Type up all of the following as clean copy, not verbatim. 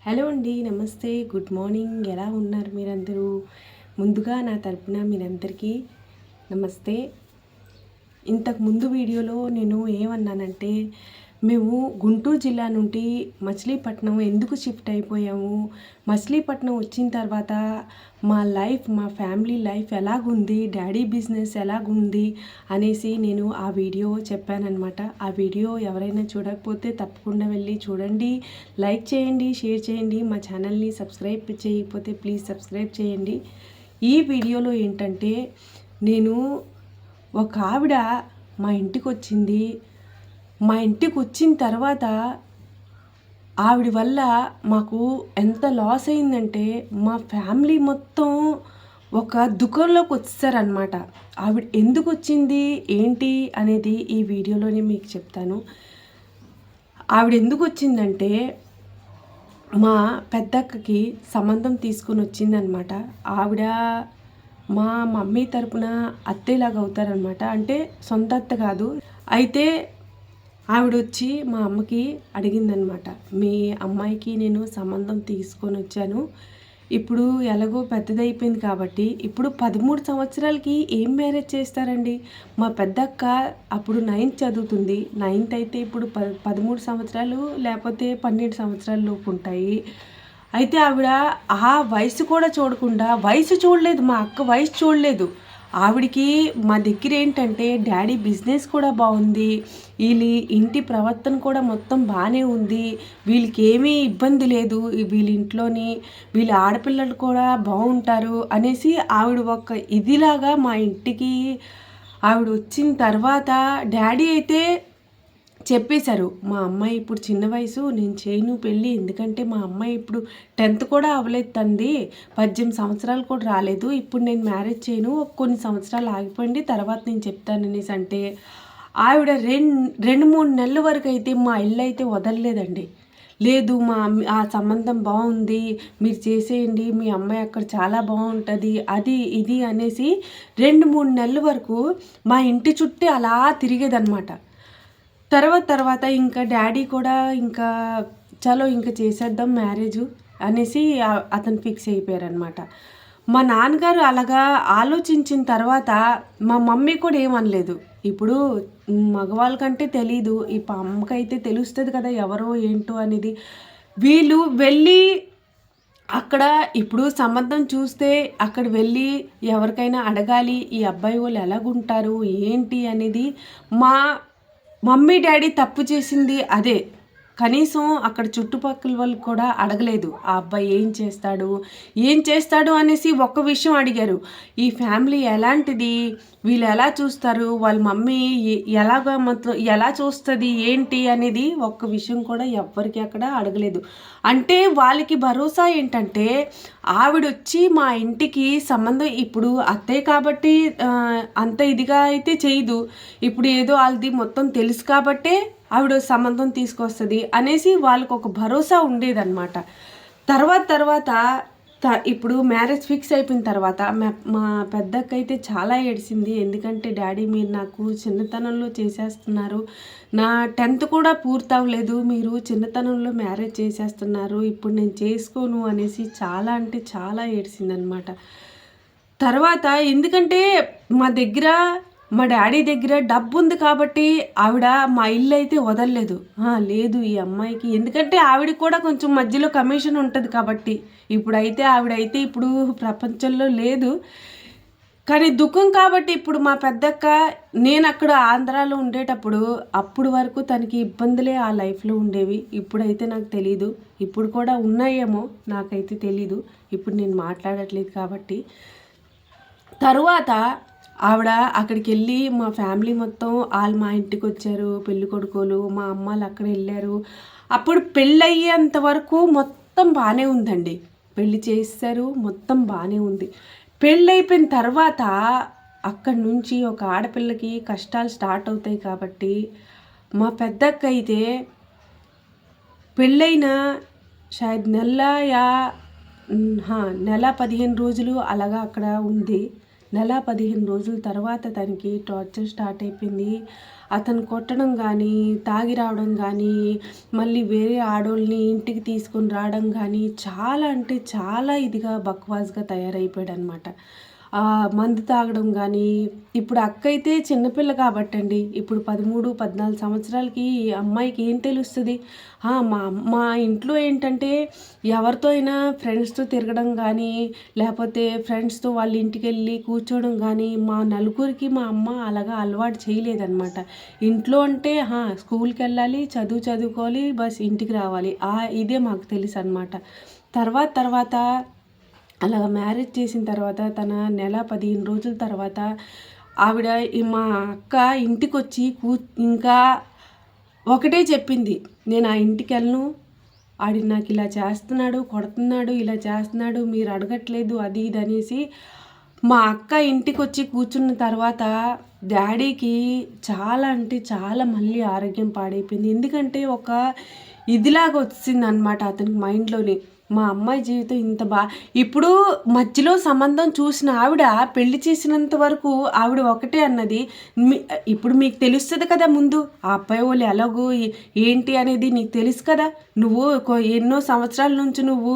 Hello అండి. నమస్తే. Good morning. ఎలా ఉన్నారు మీరందరూ? ముందుగా నా తరపున మీరందరికీ నమస్తే. ఇంతకు ముందు వీడియోలో నేను ఏమన్నానంటే, మేము గుంటూరు జిల్లా నుండి మచిలీపట్నం ఎందుకు షిఫ్ట్ అయిపోయాము, మచిలీపట్నం వచ్చిన తర్వాత మా ఫ్యామిలీ లైఫ్ ఎలాగుంది, డాడీ బిజినెస్ ఎలాగుంది అనేసి నేను ఆ వీడియో చెప్పానన్నమాట. ఆ వీడియో ఎవరైనా చూడకపోతే తప్పకుండా వెళ్ళి చూడండి, లైక్ చేయండి, షేర్ చేయండి. మా ఛానల్ని సబ్స్క్రైబ్ చేయకపోతే ప్లీజ్ సబ్స్క్రైబ్ చేయండి. ఈ వీడియోలో ఏంటంటే, నేను ఒక ఆవిడ మా ఇంటికి వచ్చింది. మా ఇంటికి వచ్చిన తర్వాత ఆవిడ వల్ల మాకు ఎంత లాస్ అయిందంటే, మా ఫ్యామిలీ మొత్తం ఒక దుఃఖంలోకి వచ్చేసారనమాట. ఆవిడ ఎందుకు వచ్చింది ఏంటి అనేది ఈ వీడియోలోనే మీకు చెప్తాను. ఆవిడ ఎందుకు వచ్చిందంటే, మా పెద్దక్కకి సంబంధం తీసుకుని వచ్చిందనమాట. ఆవిడ మా మమ్మీ తరపున అత్తేలాగా అవుతారనమాట. అంటే సొంత అత్త కాదు. అయితే ఆవిడొచ్చి మా అమ్మకి అడిగిందనమాట, మీ అమ్మాయికి నేను సంబంధం తీసుకొని వచ్చాను. ఇప్పుడు ఎలాగో పెద్దదైపోయింది కాబట్టి ఇప్పుడు 13 సంవత్సరాలకి ఏం మ్యారేజ్ చేస్తారండి? మా పెద్దక్క అప్పుడు 9th చదువుతుంది. 9th అయితే ఇప్పుడు 13 సంవత్సరాలు లేకపోతే 12 సంవత్సరాల లోపు ఉంటాయి. అయితే ఆవిడ ఆ వయసు కూడా చూడకుండా, వయసు చూడలేదు, మా అక్క వయసు చూడలేదు. ఆవిడికి మా దగ్గర ఏంటంటే డాడీ బిజినెస్ కూడా బాగుంది, వీళ్ళ ఇంటి ప్రవర్తన కూడా మొత్తం బాగానే ఉంది, వీళ్ళకి ఏమీ ఇబ్బంది లేదు, వీళ్ళ ఇంట్లోని వీళ్ళ ఆడపిల్లలు కూడా బాగుంటారు అనేసి ఆవిడ ఒక ఇదిలాగా మా ఇంటికి ఆవిడ వచ్చిన తర్వాత డాడీ అయితే చెప్పేశారు, మా అమ్మాయి ఇప్పుడు చిన్న వయసు, నేను చేయను పెళ్ళి, ఎందుకంటే మా అమ్మాయి ఇప్పుడు 10th కూడా అవ్వలేదు, తంది 18 సంవత్సరాలు కూడా రాలేదు, ఇప్పుడు నేను మ్యారేజ్ చేయను, కొన్ని సంవత్సరాలు ఆగిపోయింది, తర్వాత నేను చెప్తాననేసి అంటే ఆవిడ 2-3 నెలల వరకు అయితే మా ఇల్లు అయితే వదలలేదండి. లేదు, ఆ సంబంధం బాగుంది, మీరు చేసేయండి, మీ అమ్మాయి అక్కడ చాలా బాగుంటుంది, అది ఇది అనేసి 2-3 నెలల వరకు మా ఇంటి చుట్టూ అలా తిరిగేదన్నమాట. తర్వాత ఇంకా డాడీ కూడా ఇంకా చలో ఇంకా చేసేద్దాం మ్యారేజు అనేసి అతను ఫిక్స్ అయిపోయారనమాట. మా నాన్నగారు అలాగా ఆలోచించిన తర్వాత మా మమ్మీ కూడా ఏమనలేదు. ఇప్పుడు మగవాళ్ళకంటే తెలీదు, ఈ అమ్మకైతే తెలుస్తుంది కదా ఎవరో ఏంటో అనేది. వీళ్ళు వెళ్ళి అక్కడ ఇప్పుడు సంబంధం చూస్తే అక్కడ వెళ్ళి ఎవరికైనా అడగాలి, ఈ అబ్బాయి వాళ్ళు ఎలాగుంటారు ఏంటి అనేది. మా మమ్మీ డాడీ తప్పు చేసింది అదే. కనీసం అక్కడ చుట్టుపక్కల వాళ్ళు కూడా అడగలేదు, ఆ అబ్బాయి ఏం చేస్తాడు అనేసి ఒక్క విషయం అడిగారు. ఈ ఫ్యామిలీ ఎలాంటిది, వీళ్ళు ఎలా చూస్తారు, వాళ్ళ మమ్మీ ఎలా చూస్తుంది ఏంటి అనేది ఒక్క విషయం కూడా ఎవ్వరికి అక్కడ అడగలేదు. అంటే వాళ్ళకి భరోసా ఏంటంటే, ఆవిడొచ్చి మా ఇంటికి సంబంధం ఇప్పుడు అత్తయ్య కాబట్టి అంత ఇదిగా అయితే చేయదు, ఇప్పుడు ఏదో వాళ్ళది మొత్తం తెలుసు కాబట్టే ఆవిడ సంబంధం తీసుకొస్తుంది అనేసి వాళ్ళకు ఒక భరోసా ఉండేదన్నమాట. తర్వాత ఇప్పుడు మ్యారేజ్ ఫిక్స్ అయిపోయిన తర్వాత మా పెద్దక్క అయితే చాలా ఏడిసింది. ఎందుకంటే డాడీ మీరు నాకు చిన్నతనంలో చేసేస్తున్నారు, నా 10th కూడా పూర్తవలేదు, మీరు చిన్నతనంలో మ్యారేజ్ చేసేస్తున్నారు, ఇప్పుడు నేను చేసుకోను అనేసి చాలా అంటే చాలా ఏడిసిందనమాట. తర్వాత ఎందుకంటే మా డాడీ దగ్గర డబ్బు ఉంది కాబట్టి ఆవిడ మా ఇల్లు అయితే వదలలేదు. లేదు ఈ అమ్మాయికి, ఎందుకంటే ఆవిడకి కూడా కొంచెం మధ్యలో కమిషన్ ఉంటుంది కాబట్టి. ఆవిడైతే ఇప్పుడు ప్రపంచంలో లేదు, కానీ దుఃఖం కాబట్టి ఇప్పుడు మా పెద్దక్క, నేను అక్కడ ఆంధ్రాలో ఉండేటప్పుడు అప్పుడు వరకు తనకి ఇబ్బందులే ఆ లైఫ్లో ఉండేవి. ఇప్పుడైతే నాకు తెలీదు, ఇప్పుడు కూడా ఉన్నాయేమో నాకైతే తెలీదు, ఇప్పుడు నేను మాట్లాడట్లేదు కాబట్టి. తరువాత ఆవిడ అక్కడికి వెళ్ళి మా ఫ్యామిలీ మొత్తం వాళ్ళు మా ఇంటికి వచ్చారు, పెళ్ళి కొడుకోలు మా అమ్మాలు అక్కడ వెళ్ళారు. అప్పుడు పెళ్ళయ్యేంత వరకు మొత్తం బాగానే ఉందండి, పెళ్ళి చేస్తారు మొత్తం బాగానే ఉంది. పెళ్ళైపోయిన తర్వాత అక్కడి నుంచి ఒక ఆడపిల్లకి కష్టాలు స్టార్ట్ అవుతాయి కాబట్టి మా పెద్దక్క అయితే పెళ్ళైన నెల 15 రోజులు అలాగా అక్కడ ఉంది. నెల 15 రోజుల తర్వాత తనకి టార్చర్ స్టార్ట్ అయిపోయింది. అతను కొట్టడం కానీ, తాగి రావడం కానీ, మళ్ళీ వేరే ఆడోళ్ళని ఇంటికి తీసుకొని రావడం కానీ చాలా అంటే చాలా ఇదిగా బక్వాస్గా తయారైపోయాడనమాట. మందు తాగడం కానీ, ఇప్పుడు అక్క అయితే చిన్నపిల్ల కాబట్టండి, ఇప్పుడు 13, 14 సంవత్సరాలకి ఈ అమ్మాయికి ఏం తెలుస్తుంది? మా ఇంట్లో ఏంటంటే ఎవరితో అయినా ఫ్రెండ్స్తో తిరగడం కానీ, లేకపోతే ఫ్రెండ్స్తో వాళ్ళ ఇంటికి వెళ్ళి కూర్చోవడం కానీ మా నలుగురికి మా అమ్మ అలాగా అలవాటు చేయలేదన్నమాట. ఇంట్లో అంటే స్కూల్కి వెళ్ళాలి, చదువుకోవాలి, బస్ ఇంటికి రావాలి, ఇదే మాకు తెలుసు అనమాట. తర్వాత అలా మ్యారేజ్ చేసిన తర్వాత తన నెల 15 రోజుల తర్వాత ఆవిడ మా అక్క ఇంటికి వచ్చి ఇంకా ఒకటే చెప్పింది, నేను ఆ ఇంటికి వెళ్ళను, ఆడి నాకు ఇలా చేస్తున్నాడు, కొడుతున్నాడు, ఇలా చేస్తున్నాడు, మీరు అడగట్లేదు, అది ఇది అనేసి. మా అక్క ఇంటికి వచ్చి కూర్చున్న తర్వాత డాడీకి చాలా అంటే చాలా మళ్ళీ ఆరోగ్యం పాడైపోయింది. ఎందుకంటే ఒక ఇదిలాగా వచ్చిందనమాట అతనికి మైండ్లోని, మా అమ్మాయి జీవితం ఇంత ఇప్పుడు మధ్యలో సంబంధం చూసిన ఆవిడ పెళ్లి చేసినంత వరకు ఆవిడ ఒకటే అన్నది, ఇప్పుడు మీకు తెలుస్తుంది కదా, ముందు ఆ అబ్బాయి వాళ్ళు ఎలాగో ఏంటి అనేది నీకు తెలుసు కదా, నువ్వు ఎన్నో సంవత్సరాల నుంచి నువ్వు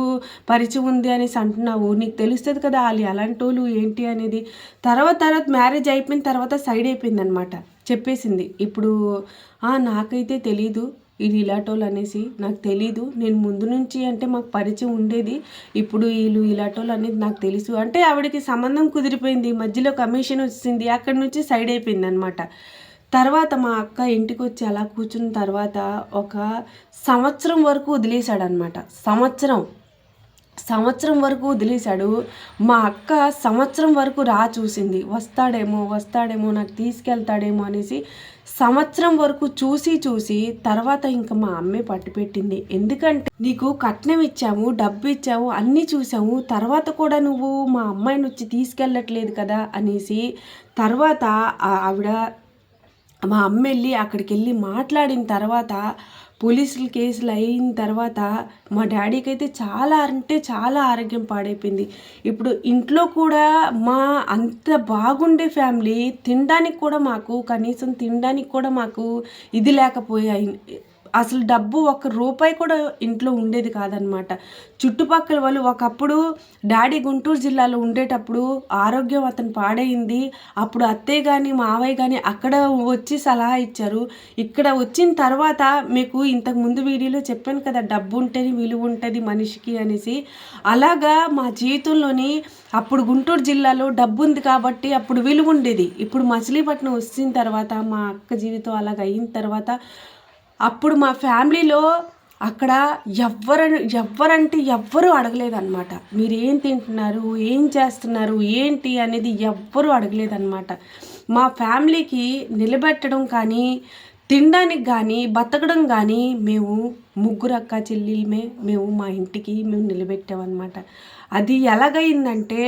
పరిచయం ఉంది అనేసి అంటున్నావు, నీకు తెలుస్తుంది కదా వాళ్ళు ఎలాంటి వాళ్ళు ఏంటి అనేది. తర్వాత మ్యారేజ్ అయిపోయిన తర్వాత సైడ్ అయిపోయింది అనమాట, చెప్పేసింది. ఇప్పుడు నాకైతే తెలీదు ఇది ఇలాటోళ్ళు అనేసి, నాకు తెలీదు, నేను ముందు నుంచి అంటే మాకు పరిచయం ఉండేది, ఇప్పుడు వీళ్ళు ఇలాటోళ్ళు అనేది నాకు తెలుసు అంటే ఆవిడకి సంబంధం కుదిరిపోయింది, మధ్యలో కమిషన్ వచ్చింది, అక్కడి నుంచి సైడ్ అయిపోయింది అనమాట. తర్వాత మా అక్క ఇంటికి వచ్చి అలా కూర్చున్న తర్వాత ఒక సంవత్సరం వరకు వదిలేశాడనమాట. సంవత్సరం వరకు వదిలేశాడు. మా అక్క సంవత్సరం వరకు చూసింది, వస్తాడేమో నాకు తీసుకెళ్తాడేమో అనేసి సంవత్సరం వరకు చూసి తర్వాత ఇంకా మా అమ్మే పట్టుపెట్టింది. ఎందుకంటే నీకు కట్నం ఇచ్చాము, డబ్బు ఇచ్చాము, అన్నీ చూసాము, తర్వాత కూడా నువ్వు మా అమ్మాయిని వచ్చి తీసుకెళ్ళట్లేదు కదా అనేసి. తర్వాత ఆవిడ మా అమ్మ వెళ్ళి అక్కడికి వెళ్ళి మాట్లాడిన తర్వాత పోలీసులు కేసులు అయిన తర్వాత మా డాడీకి అయితే చాలా అంటే చాలా ఆరోగ్యం పాడైపోయింది. ఇప్పుడు ఇంట్లో కూడా అంత బాగుండే ఫ్యామిలీ తినడానికి కూడా మాకు కనీసం తినడానికి కూడా మాకు ఇది లేకపోయాయి. అసలు డబ్బు ₹1 కూడా ఇంట్లో ఉండేది కాదనమాట. చుట్టుపక్కల వాళ్ళు ఒకప్పుడు డాడీ గుంటూరు జిల్లాలో ఉండేటప్పుడు ఆరోగ్యం అతను పాడైంది, అప్పుడు అత్తయ్య కానీ మావయ్య కానీ అక్కడ వచ్చి సలహా ఇచ్చారు. ఇక్కడ వచ్చిన తర్వాత మీకు ఇంతకుముందు వీడియోలో చెప్పాను కదా, డబ్బు ఉంటేనే విలువ ఉంటుంది మనిషికి అనేసి. అలాగా మా జీవితంలోని అప్పుడు గుంటూరు జిల్లాలో డబ్బు ఉంది కాబట్టి అప్పుడు విలువ ఉండేది. ఇప్పుడు మచిలీపట్నం వచ్చిన తర్వాత మా అక్క జీవితం అలాగ అయిన తర్వాత అప్పుడు మా ఫ్యామిలీలో అక్కడ ఎవ్వరంటే ఎవ్వరూ అడగలేదన్నమాట. మీరు ఏం తింటున్నారు, ఏం చేస్తున్నారు, ఏంటి అనేది ఎవ్వరూ అడగలేదన్నమాట. మా ఫ్యామిలీకి నిలబెట్టడం కానీ, తినడానికి కానీ, బతకడం కానీ మేము 3 అక్క చెల్లెలమే మేము మా ఇంటికి మేము నిలబెట్టామన్నమాట. అది ఎలాగైందంటే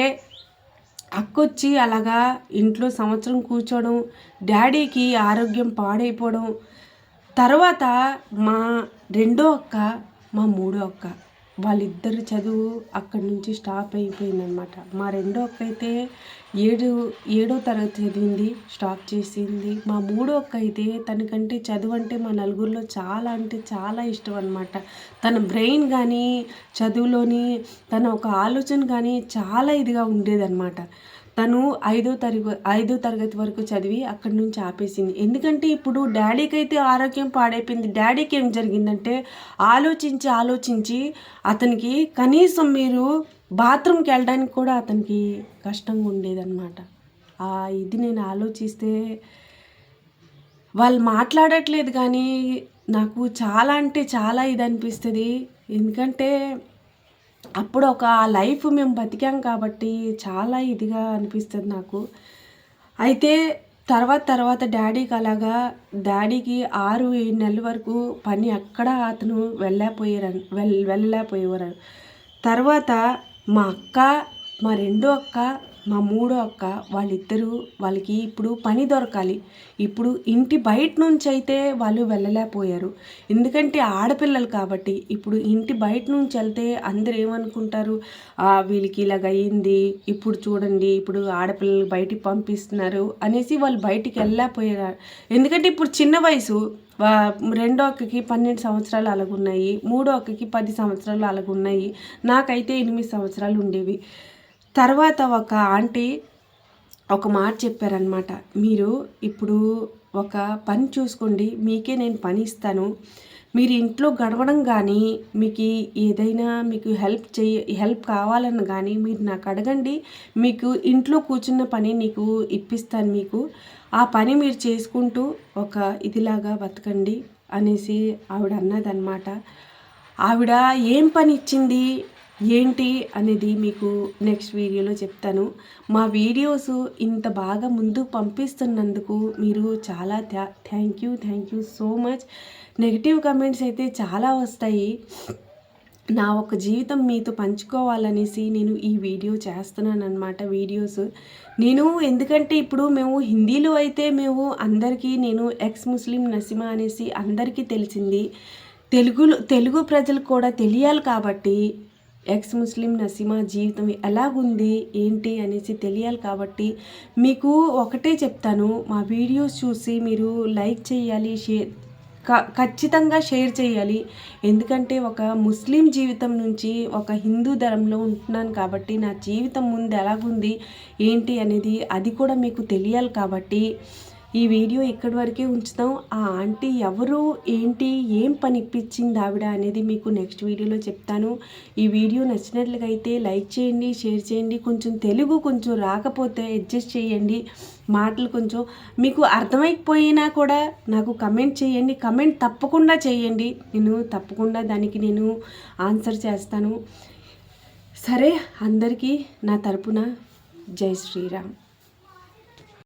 అక్కొచ్చి అలాగా ఇంట్లో సంవత్సరం కూర్చోవడం, డాడీకి ఆరోగ్యం పాడైపోవడం, తర్వాత మా 2వ అక్క, మా 3వ అక్క వాళ్ళిద్దరు చదువు అక్కడి నుంచి స్టాప్ అయిపోయిందనమాట. మా 2వ అక్క అయితే 7వ తరగతి చదివింది, స్టాప్ చేసింది. మా 3వ అక్క అయితే తనకంటే చదువు అంటే మా నలుగురిలో చాలా అంటే చాలా ఇష్టం అనమాట. తన బ్రెయిన్ కానీ చదువులోని తన ఒక ఆలోచన కానీ చాలా ఇదిగా ఉండేదన్నమాట. తను 5వ తరగతి వరకు చదివి అక్కడి నుంచి ఆపేసింది. ఎందుకంటే ఇప్పుడు డాడీకి అయితే ఆరోగ్యం పాడైపోయింది. డాడీకి ఏం జరిగిందంటే ఆలోచించి అతనికి కనీసం మీరు బాత్రూమ్కి వెళ్ళడానికి కూడా అతనికి కష్టంగా ఉండేదన్నమాట. ఇది నేను ఆలోచిస్తే వాళ్ళు మాట్లాడట్లేదు కానీ నాకు చాలా అంటే చాలా ఇది అనిపిస్తుంది. ఎందుకంటే అప్పుడు ఒక లైఫ్ మేము బతికాం కాబట్టి చాలా ఇదిగా అనిపిస్తుంది నాకు. అయితే తర్వాత డాడీకి డాడీకి 6-7 నెలల వరకు పని అక్కడ అతను వెళ్ళలేకపోయేవారు. తర్వాత మా అక్క, మా 2వ అక్క, మా మూడో అక్క వాళ్ళకి ఇప్పుడు పని దొరకాలి. ఇప్పుడు ఇంటి బయట నుంచి అయితే వాళ్ళు వెళ్ళలేకపోయారు. ఎందుకంటే ఆడపిల్లలు కాబట్టి. ఇప్పుడు ఇంటి బయట నుంచి వెళ్తే అందరూ ఏమనుకుంటారు, వీళ్ళకి ఇలాగ అయ్యింది, ఇప్పుడు చూడండి ఇప్పుడు ఆడపిల్లలు బయటికి పంపిస్తున్నారు అనేసి వాళ్ళు బయటికి వెళ్ళలేకపోయారు. ఎందుకంటే ఇప్పుడు చిన్న వయసు, రెండో అక్కకి 12 సంవత్సరాలు అలాగున్నాయి, మూడో అక్కకి 10 సంవత్సరాలు అలాగున్నాయి, నాకైతే 8 సంవత్సరాలు ఉండేవి. తర్వాత ఒక ఆంటీ ఒక మాట చెప్పారనమాట, మీరు ఇప్పుడు ఒక పని చూసుకోండి, మీకే నేను పని ఇస్తాను, మీరు ఇంట్లో గడవడం కానీ మీకు ఏదైనా మీకు హెల్ప్ కావాలని కానీ మీరు నాకు అడగండి, మీకు ఇంట్లో కూర్చున్న పని నీకు ఇప్పిస్తాను, మీకు ఆ పని మీరు చేసుకుంటూ ఒక ఇదిలాగా బతకండి అనేసి ఆవిడ అన్నదన్నమాట. ఆవిడ ఏం పని ఇచ్చింది ఏంటి అనేది మీకు నెక్స్ట్ వీడియోలో చెప్తాను. మా వీడియోస్ ఇంత బాగా ముందుకు పంపిస్తున్నందుకు మీరు చాలా thank you so much. Negative comments అయితే చాలా వస్తాయి. నా ఒక జీవితం మీతో పంచుకోవాలనేసి నేను ఈ వీడియో చేస్తున్నాను అనమాట. వీడియోస్ నేను ఎందుకంటే ఇప్పుడు మేము హిందీలో అయితే మేము అందరికీ నేను ఎక్స్ ముస్లిం నసీమా అనేసి అందరికీ తెలిసింది. తెలుగు ప్రజలకు కూడా తెలియాలి కాబట్టి ఎక్స్ ముస్లిం నసీమా జీవితం ఎలాగుంది ఏంటి అనేసి తెలియాలి కాబట్టి మీకు ఒకటే చెప్తాను, మా వీడియోస్ చూసి మీరు లైక్ చేయాలి, ఖచ్చితంగా షేర్ చేయాలి. ఎందుకంటే ఒక ముస్లిం జీవితం నుంచి ఒక హిందూ ధర్మంలో ఉంటున్నాను కాబట్టి నా జీవితం ముందు ఎలాగుంది ఏంటి అనేది అది కూడా మీకు తెలియాలి కాబట్టి ఈ వీడియో ఇక్కడి వరకే ఉంచుతాం. ఆ ఆంటీ ఎవరు ఏంటి ఏం పని ఇప్పించింది ఆవిడ అనేది మీకు నెక్స్ట్ వీడియోలో చెప్తాను. ఈ వీడియో నచ్చినట్లుగా అయితే లైక్ చేయండి, షేర్ చేయండి. తెలుగు కొంచెం రాకపోతే అడ్జస్ట్ చేయండి, మాటలు కొంచెం మీకు అర్థమైపోయినా కూడా నాకు కమెంట్ చేయండి. కమెంట్ తప్పకుండా చేయండి, నేను తప్పకుండా దానికి నేను ఆన్సర్ చేస్తాను. సరే, అందరికీ నా తరపున జై శ్రీరామ్.